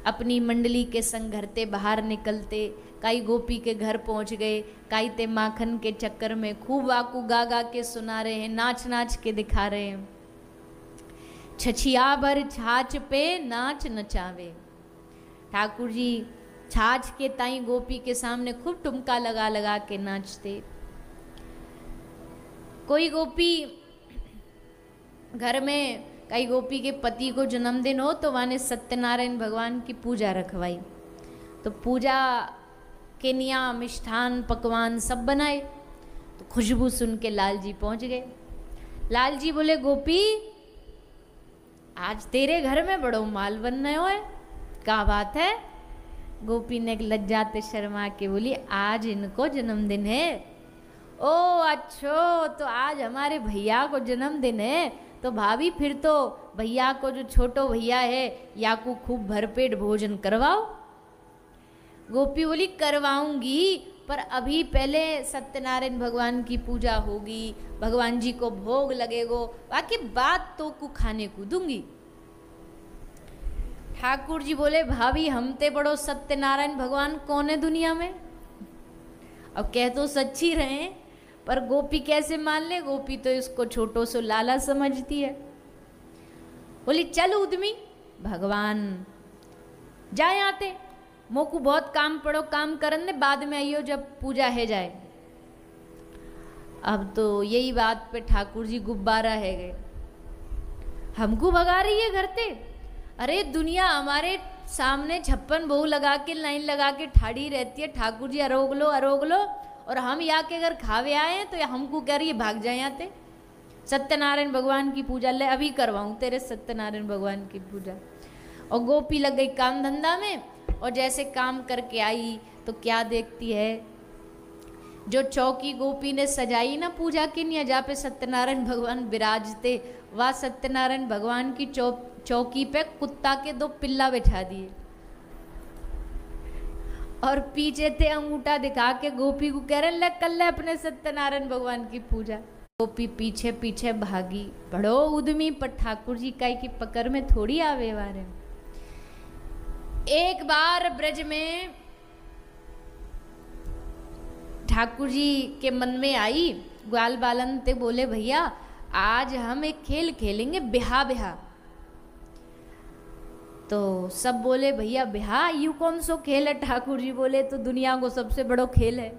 अपनी मंडली के संग घर ते बाहर निकलते, काई गोपी के घर पहुंच गए, काई ते माखन के चक्कर में खूब आकू गा गा के सुना रहे हैं, नाच नाच के दिखा रहे हैं। छछिया भर छाछ पे नाच नचावे। ठाकुर जी छाछ के ताई गोपी के सामने खूब टुमका लगा लगा के नाचते। कोई गोपी घर में, कई गोपी के पति को जन्मदिन हो तो वहाँ ने सत्यनारायण भगवान की पूजा रखवाई। तो पूजा के निया मिष्ठान पकवान सब बनाए। तो खुशबू सुन के लाल जी पहुँच गए। लाल जी बोले, गोपी आज तेरे घर में बड़ो माल बनने हो है, क्या बात है? गोपी ने लज्जाते शर्मा के बोली, आज इनको जन्मदिन है। ओ अच्छो, तो आज हमारे भैया को जन्मदिन है, तो भाभी फिर तो भैया को जो छोटो भैया है या को खूब भरपेट भोजन करवाओ। गोपी बोली, करवाऊंगी, पर अभी पहले सत्यनारायण भगवान की पूजा होगी, भगवान जी को भोग लगेगो, बाकी बात तो को खाने को दूंगी। ठाकुर जी बोले, भाभी हम ते बड़ो सत्यनारायण भगवान कौन है दुनिया में? अब कह तो सच्ची रहे, पर गोपी कैसे मान ले? गोपी तो इसको छोटो सो लाला समझती है। बोली, चल उद्मी, भगवान जाए आते, मोकू बहुत काम पड़ो, काम करन ने, बाद में आइयो जब पूजा है जाए। अब तो यही बात पे ठाकुर जी गुब्बारा है गए, हमको भगा रही है घर ते। अरे दुनिया हमारे सामने 56 बहू लगा के लाइन लगा के ठाड़ी रहती है, ठाकुर जी अरोग लो अरोग लो, और हम यहाँ के अगर खावे आए हैं तो हमको कह रही है भाग जाए आते। सत्यनारायण भगवान की पूजा ले, अभी करवाऊं तेरे सत्यनारायण भगवान की पूजा। और गोपी लग गई काम धंधा में, और जैसे काम करके आई तो क्या देखती है, जो चौकी गोपी ने सजाई ना पूजा के लिए, जहाँ पे सत्यनारायण भगवान विराजते, वह सत्यनारायण भगवान की चौकी पे कुत्ता के 2 पिल्ला बिठा दिए, और पीछे थे अंगूठा दिखा के गोपी को कह रहे, ले कर ले अपने सत्यनारायण भगवान की पूजा। गोपी पीछे पीछे भागी, बड़ो उद्यमी, पर ठाकुर जी काई की पकड़ में थोड़ी आवे वारे। एक बार ब्रज में ठाकुर जी के मन में आई, ग्वाल बालन ते बोले, भैया आज हम एक खेल खेलेंगे, बिहा बिहा। तो सब बोले, भैया बिहा यू कौन सो खेल है? ठाकुर जी बोले, तो दुनिया को सबसे बड़ो खेल है,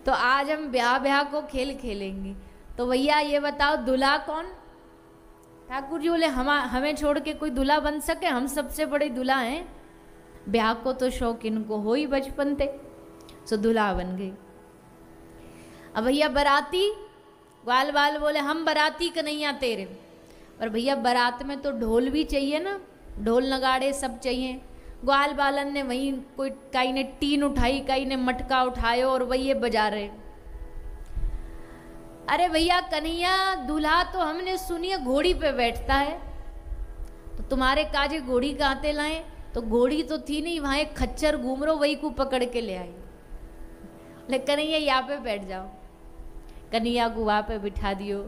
तो आज हम ब्याह ब्याह को खेल खेलेंगे। तो भैया ये बताओ दूल्हा कौन? ठाकुर जी बोले, हमें छोड़ के कोई दूल्हा बन सके? हम सबसे बड़े दूल्हा हैं। ब्याह को तो शौक इनको हो ही बचपन थे, सो दूल्हा बन गई। अब भैया बाराती, ग्वाल बाल बोले, हम बाराती कन्हैया तेरे, पर भैया बारात में तो ढोल भी चाहिए ना, ढोल नगाड़े सब चाहिए। ग्वाल बालन ने वहीं कोई कई ने टीन उठाई, कई ने मटका उठायो, और वही ये बजा रहे। अरे भैया कन्हैया, दूल्हा तो हमने सुनी है घोड़ी पे बैठता है, तो तुम्हारे काजे घोड़ी कहाँ ते लाए? तो घोड़ी तो थी नहीं, वहां एक खच्चर घूम रहो, वही को पकड़ के ले आई। ले कन्हैया यहाँ पे बैठ जाओ। कन्हैया को वहाँ पे बिठा दियो,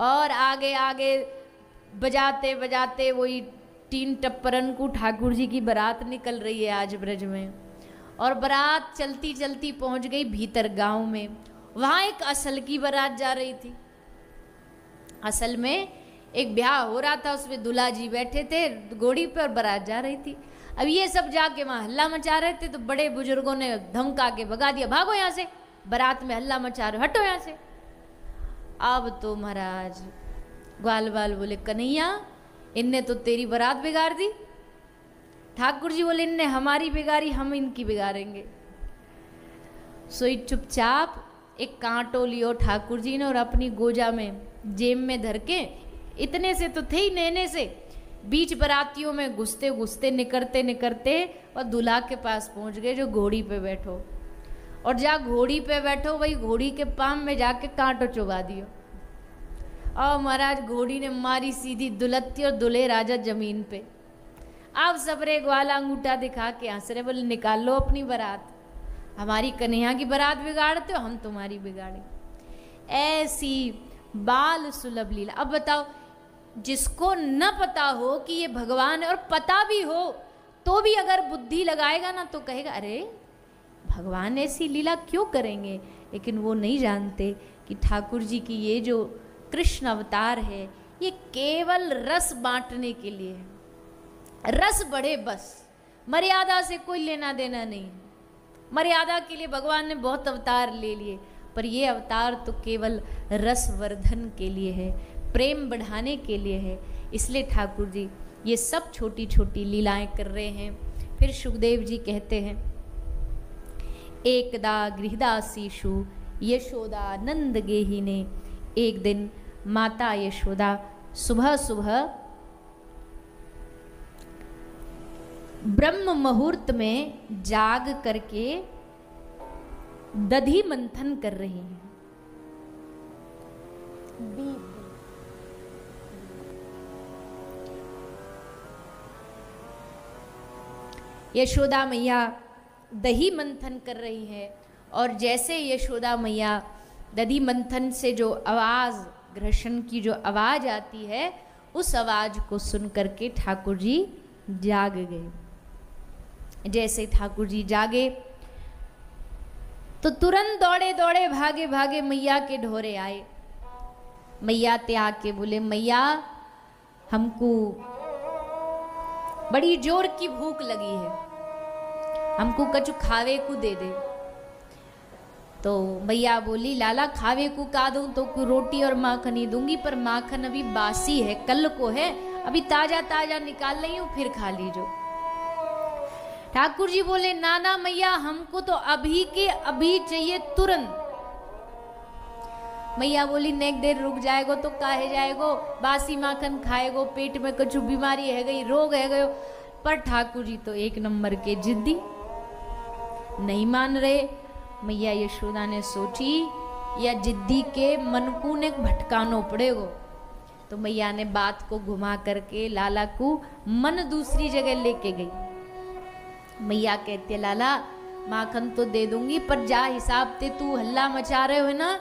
और आगे आगे बजाते बजाते वही 3 टप्परन को ठाकुर जी की बारात निकल रही है आज ब्रज में। और बारात चलती चलती पहुंच गई भीतर गांव में। वहां एक असल की बारात जा रही थी। असल में एक ब्याह हो रहा था, उसमें दूल्हा जी बैठे थे घोड़ी पर, बारात जा रही थी। अब ये सब जाके वहां हल्ला मचा रहे थे, तो बड़े बुजुर्गों ने धमका के भगा दिया, भागो यहाँ से, बारात में हल्ला मचा रहे, हटो यहाँ से। अब तो महाराज ग्वाल बाल बोले, कन्हैया इनने तो तेरी बारात बिगाड़ दी। ठाकुर जी बोले, इनने हमारी बिगाड़ी, हम इनकी बिगाड़ेंगे। सोई चुपचाप एक कांटो लियो ठाकुर जी ने, और अपनी गोजा में जेब में धर के, इतने से तो थे ही नैने से, बीच बारातियों में घुसते घुसते निकलते निकलते और दूल्हा के पास पहुंच गए, जो घोड़ी पे बैठो। और जा घोड़ी पे बैठो, वही घोड़ी के पाम में जाके कांटो चुभा दियो। और महाराज घोड़ी ने मारी सीधी दुलत्ती, और दुल्हे राजा जमीन पे। अब सबरे ग्वाला अंगूठा दिखा के हंस रहे, बोले, निकाल लो अपनी बारात, हमारी कन्हैया की बारात बिगाड़ते हो, हम तुम्हारी बिगाड़े। ऐसी बाल सुलभ लीला। अब बताओ, जिसको न पता हो कि ये भगवान है, और पता भी हो तो भी अगर बुद्धि लगाएगा ना तो कहेगा अरे भगवान ऐसी लीला क्यों करेंगे। लेकिन वो नहीं जानते कि ठाकुर जी की ये जो कृष्ण अवतार है ये केवल रस बांटने के लिए है। रस बढ़े बस, मर्यादा से कोई लेना देना नहीं। मर्यादा के लिए भगवान ने बहुत अवतार ले लिए, पर ये अवतार तो केवल रसवर्धन के लिए है, प्रेम बढ़ाने के लिए है। इसलिए ठाकुर जी ये सब छोटी छोटी लीलाएं कर रहे हैं। फिर सुखदेव जी कहते हैं, एकदा गृहदासीषु यशोदा नंद गेही ने, एक दिन माता यशोदा सुबह सुबह ब्रह्म मुहूर्त में जाग करके दधी मंथन कर रही हैं। यशोदा मैया दही मंथन कर रही है, और जैसे यशोदा मैया दधी मंथन से जो आवाज, घर्षण की जो आवाज आती है, उस आवाज को सुन करके ठाकुर जी जाग गए। जैसे ठाकुर जी जागे तो तुरंत दौड़े दौड़े भागे भागे मैया के ढोरे आए। मैया त्याग के बोले, मैया हमको बड़ी जोर की भूख लगी है, हमको कछु खावे को दे दे। तो मैया बोली, लाला खावे को का दूं, तो रोटी और माखन ही दूंगी, पर माखन अभी बासी है, कल को है, अभी ताजा ताजा निकाल रही हूं, फिर खा लीजो। ठाकुर जी बोले, ना ना मैया, हमको तो अभी के अभी चाहिए, तुरंत। मैया बोली, नेक देर रुक जाएगो तो काहे जाएगो, बासी माखन खाएगो, पेट में कुछ बीमारी है गई, रोग है गयो। पर ठाकुर जी तो एक नंबर के जिद्दी, नहीं मान रहे। मैया यशोदा ने सोची, या जिद्दी के मन को ने भटकानो पड़ेगो। तो मैया ने बात को घुमा करके लाला को मन दूसरी जगह लेके गई। मैया कहती है, लाला माखन तो दे दूंगी, पर जा हिसाब ते तू हल्ला मचा रहे हो ना,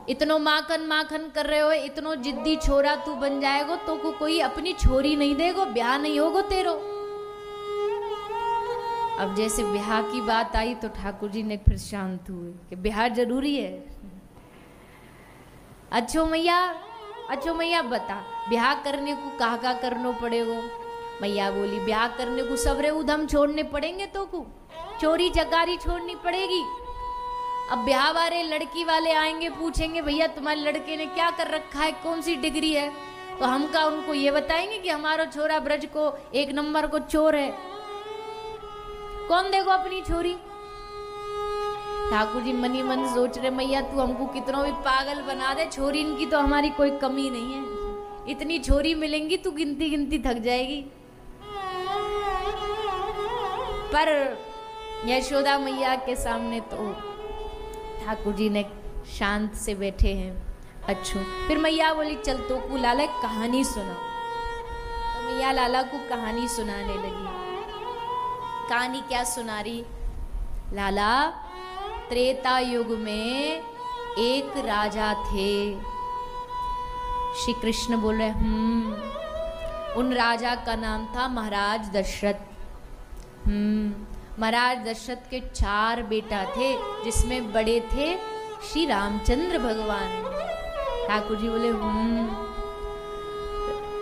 इतनो माखन माखन कर रहे हो, इतनो जिद्दी छोरा तू बन जाएगो तो को कोई अपनी छोरी नहीं देगो, ब्याह नहीं होगो तेरो। अब जैसे ब्याह की बात आई तो ठाकुर जी ने फिर शांत हुए कि ब्याह जरूरी है। अच्छो मैया बता, ब्याह करने को कहा करनो पड़ेगो। मैया बोली, ब्याह करने को सबरे उधम छोड़ने पड़ेंगे, तो को चोरी चकारी छोड़नी पड़ेगी। अब ब्याह वाले लड़की वाले आएंगे, पूछेंगे भैया तुम्हारे लड़के ने क्या कर रखा है, कौन सी डिग्री है, तो हम का उनको ये बताएंगे कि हमारा छोरा ब्रज को एक नंबर को चोर है। कौन देखो अपनी छोरी। ठाकुर जी मनी मन सोच रहे, मैया तू हमको कितना भी पागल बना दे, छोरी इनकी तो हमारी कोई कमी नहीं है, इतनी छोरी मिलेंगी तू गिनती गिनती थक जाएगी। पर यशोदा मैया के सामने तो ठाकुर जी ने शांत से बैठे हैं। अच्छो, फिर मैया बोली, चल तो को लाला कहानी सुनाओ। तो मैया लाला को कहानी सुनाने लगी। कहानी क्या सुना रही, लाला त्रेता युग में एक राजा थे। श्री कृष्ण बोल रहे, उन राजा का नाम था महाराज दशरथ। महाराज दशरथ के 4 बेटा थे, जिसमें बड़े थे श्री रामचंद्र भगवान। ठाकुर जी बोले,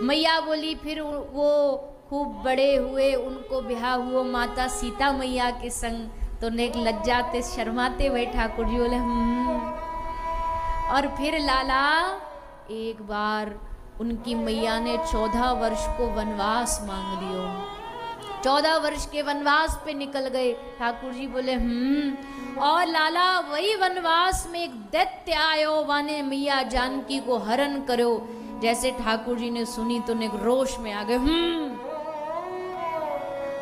मैया बोली, फिर वो खूब बड़े हुए, उनको ब्याह हुआ माता सीता मैया के संग, तो नेक लज्जाते शर्माते हुए ठाकुर जी बोले, और फिर लाला एक बार उनकी मैया ने 14 वर्ष को वनवास मांग लियो। 14 वर्ष के वनवास पे निकल गए। ठाकुर जी बोले, और लाला वही वनवास में एक दैत्य आयो, वाने मैया जानकी को हरण करो। जैसे ठाकुर जी ने सुनी तो ने रोष में आ गए,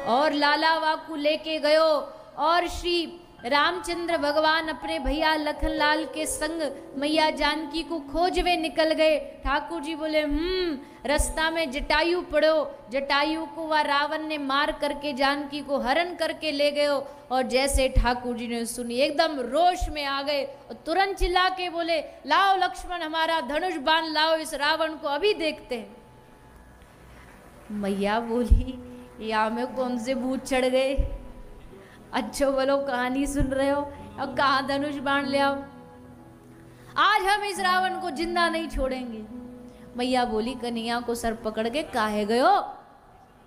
और लाला वाकू लेके गयो, और श्री रामचंद्र भगवान अपने भैया लखनलाल के संग मैया जानकी को खोजवे निकल गए। ठाकुर जी बोले, रास्ता में जटायु पड़ो, जटायु को वह रावण ने मार करके जानकी को हरण करके ले गयो। और जैसे ठाकुर जी ने सुनी एकदम रोष में आ गए, और तुरंत चिल्ला के बोले, लाओ लक्ष्मण हमारा धनुष बाण लाओ, इस रावण को अभी देखते हैं। मैया बोली, या में कौन से भूत चढ़ गए? अच्छो बोलो कहानी सुन रहे हो, अब कहाँ धनुष बाण ले आओ। आज हम इस रावण को जिंदा नहीं छोड़ेंगे। मैया बोली कन्हैया को सर पकड़ के, काहे गयो?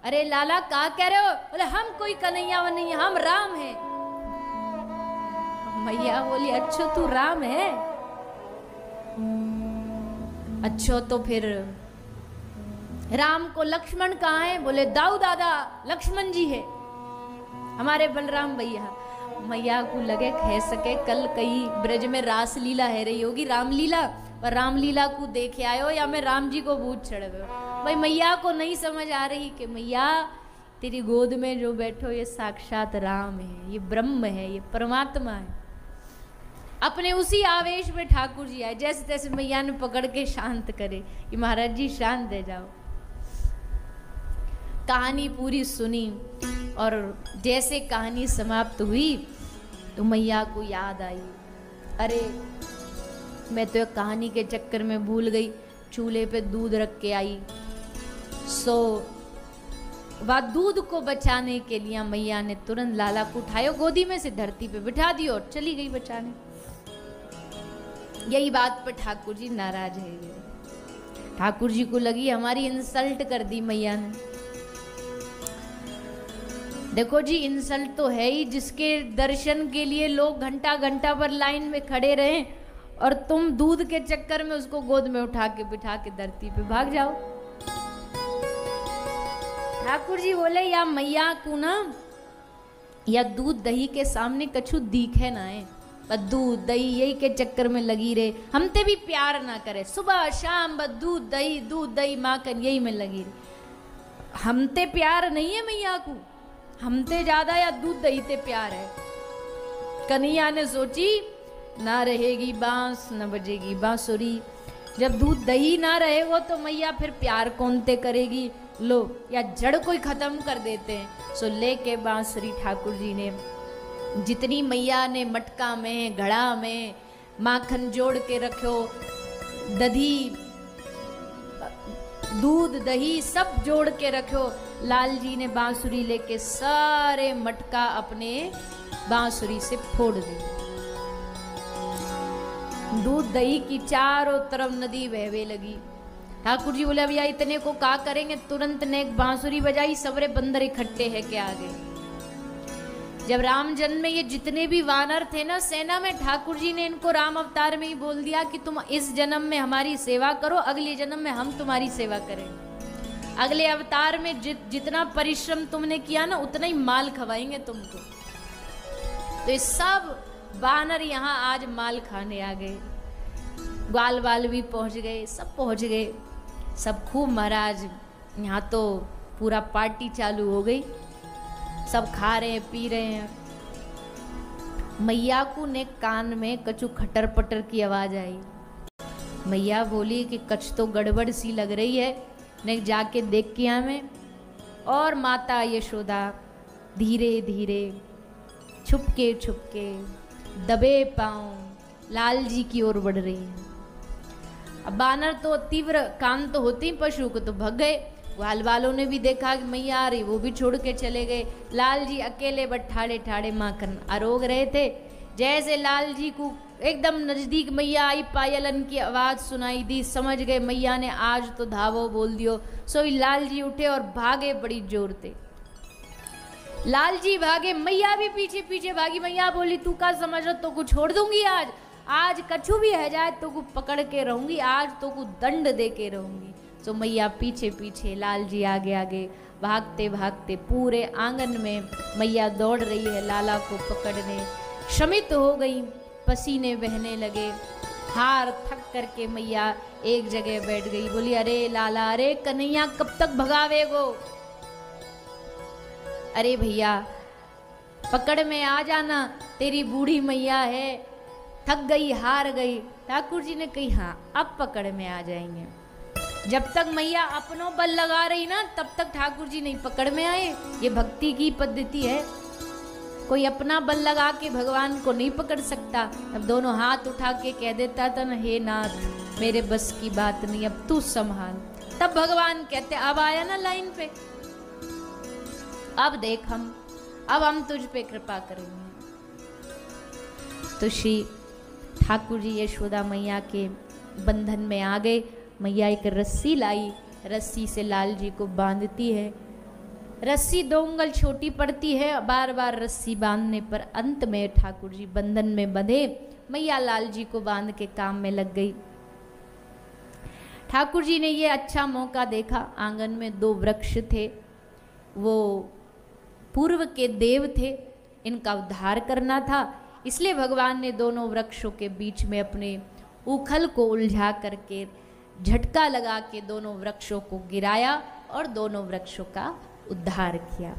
अरे लाला कहा कह रहे हो? बोले हम कोई कन्हैया नहीं, हम राम हैं। मैया बोली अच्छो तू राम है? अच्छो तो फिर राम को लक्ष्मण कहाँ है? बोले दाऊ दादा लक्ष्मण जी है हमारे बलराम भैया। मैया को लगे कह सके कल कई ब्रज में रास लीला है रही होगी, रामलीला, पर रामलीला को देखे आयो या मैं राम जी को भूत चढ़ गयो। भाई मैया को नहीं समझ आ रही कि मैया तेरी गोद में जो बैठो ये साक्षात राम है, ये ब्रह्म है, ये परमात्मा है। अपने उसी आवेश में ठाकुर जी आए, जैसे तैसे मैया ने पकड़ के शांत करे कि महाराज जी शांत हो जाओ। कहानी पूरी सुनी और जैसे कहानी समाप्त हुई तो मैया को याद आई, अरे मैं तो कहानी के चक्कर में भूल गई, चूल्हे पे दूध रख के आई। सो वह दूध को बचाने के लिए मैया ने तुरंत लाला को उठाया, गोदी में से धरती पे बिठा दिया और चली गई बचाने। यही बात पर ठाकुर जी नाराज है। ठाकुर जी को लगी हमारी इंसल्ट कर दी मैया ने। देखो जी इंसल्ट तो है ही, जिसके दर्शन के लिए लोग घंटा घंटा पर लाइन में खड़े रहे और तुम दूध के चक्कर में उसको गोद में उठा के बिठा के धरती पे भाग जाओ। ठाकुर जी बोले या मैया को ना या दूध दही के सामने कछु दिखे ना है, बस दूध दही यही के चक्कर में लगी रहे, हमते भी प्यार ना करे, सुबह शाम बस दूध दही माखन यही में लगी रहे। हमते प्यार नहीं है मैया को, हमते ज्यादा या दूध दही ते प्यार है। कन्हैया ने सोची ना रहेगी बांस न बजेगी बांसुरी, जब दूध दही ना रहेगा तो मैया फिर प्यार कौन ते करेगी, लो या जड़ कोई खत्म कर देते हैं। सो लेके बांसुरी ठाकुर जी ने जितनी मैया ने मटका में घड़ा में माखन जोड़ के रखो, दधी दूध दही सब जोड़ के रखो, लाल जी ने बांसुरी लेके सारे मटका अपने बांसुरी से फोड़ दी। दूध दही की चारों तरफ नदी बहवे लगी। ठाकुर जी बोले भैया इतने को क्या करेंगे, तुरंत ने एक बांसुरी बजाई, सबरे बंदर इकट्ठे है के आगे। जब राम जन्म में ये जितने भी वानर थे ना सेना में, ठाकुर जी ने इनको राम अवतार में ही बोल दिया कि तुम इस जन्म में हमारी सेवा करो, अगले जन्म में हम तुम्हारी सेवा करें। अगले अवतार में जितना परिश्रम तुमने किया ना उतना ही माल खवाएंगे तुमको। तो ये सब वानर यहाँ आज माल खाने आ गए। ग्वाल वाल भी पहुंच गए, सब पहुंच गए, सब खूब महाराज यहाँ तो पूरा पार्टी चालू हो गई, सब खा रहे हैं पी रहे हैं। मैया को ने कान में कछु खटर पटर की आवाज आई। मैया बोली कि कछ तो गड़बड़ सी लग रही है, ने जाके देख के हमें। और माता यशोदा धीरे धीरे छुपके छुपके दबे पांव लाल जी की ओर बढ़ रही है। अब बानर तो तीव्र कान तो होते ही पशु को तो भग गए। ग्वाल वालों ने भी देखा कि मैया आ रही, वो भी छोड़ के चले गए। लाल जी अकेले बट ठाड़े ठाड़े माखन आरोग रहे थे। जैसे लाल जी को एकदम नजदीक मैया आई, पायलन की आवाज सुनाई दी, समझ गए मैया ने आज तो धावो बोल दियो। सो लाल जी उठे और भागे बड़ी जोर से। लाल जी भागे, मैया भी पीछे पीछे भागी। मैया बोली तू का समझ रहा, तो को छोड़ दूंगी आज कछु भी है जाए तो को पकड़ के रहूंगी, आज तो को दंड दे के रहूंगी। तो मैया पीछे पीछे, लाल जी आगे आगे, भागते भागते पूरे आंगन में मैया दौड़ रही है लाला को पकड़ने। शमित हो गई, पसीने बहने लगे, हार थक करके मैया एक जगह बैठ गई। बोली अरे लाला, अरे कन्हैया कब तक भगावेगो? अरे भैया पकड़ में आ जाना, तेरी बूढ़ी मैया है, थक गई हार गई। ठाकुर जी ने कही हाँ अब पकड़ में आ जाएंगे। जब तक मैया अपनों बल लगा रही ना तब तक ठाकुर जी नहीं पकड़ में आए। ये भक्ति की पद्धति है, कोई अपना बल लगा के भगवान को नहीं पकड़ सकता। अब दोनों हाथ उठा के कह देता था ना, हे नाथ मेरे बस की बात नहीं, अब तू संभाल। तब भगवान कहते अब आया ना लाइन पे। अब देख अब हम तुझ पे कृपा करेंगे। तो श्री ठाकुर जी यशोदा मैया के बंधन में आ गए। मैया एक रस्सी लाई, रस्सी से लाल जी को बांधती है। रस्सी 2 उंगल छोटी पड़ती है, बार बार रस्सी बांधने पर अंत में ठाकुर जी बंधन में बंधे। मैया लाल जी को बांध के काम में लग गई। ठाकुर जी ने ये अच्छा मौका देखा, आंगन में 2 वृक्ष थे, वो पूर्व के देव थे, इनका उद्धार करना था। इसलिए भगवान ने दोनों वृक्षों के बीच में अपने उखल को उलझा करके झटका लगा के दोनों वृक्षों को गिराया और दोनों वृक्षों का उद्धार किया।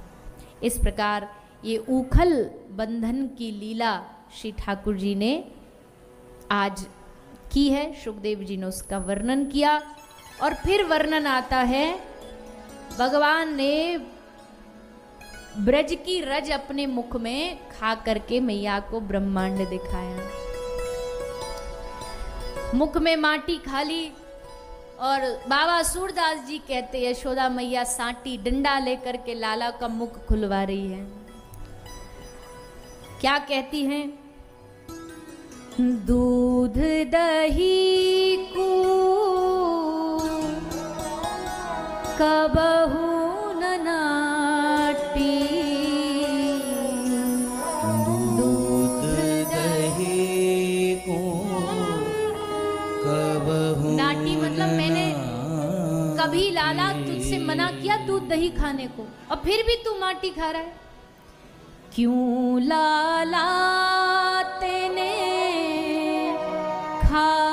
इस प्रकार ये उखल बंधन की लीला श्री ठाकुर जी ने आज की है। सुखदेव जी ने उसका वर्णन किया। और फिर वर्णन आता है, भगवान ने ब्रज की रज अपने मुख में खा करके मैया को ब्रह्मांड दिखाया। मुख में माटी खा ली और बाबा सूरदास जी कहते यशोदा मैया सांटी डंडा लेकर के लाला का मुख खुलवा रही है। क्या कहती हैं? दूध दही को कबहू न नाटी, दूध दही को कबहू नाटी मतलब मैंने कभी लाला तुझसे मना किया दूध दही खाने को और फिर भी तू माटी खा रहा है। क्यों लाला तेने खा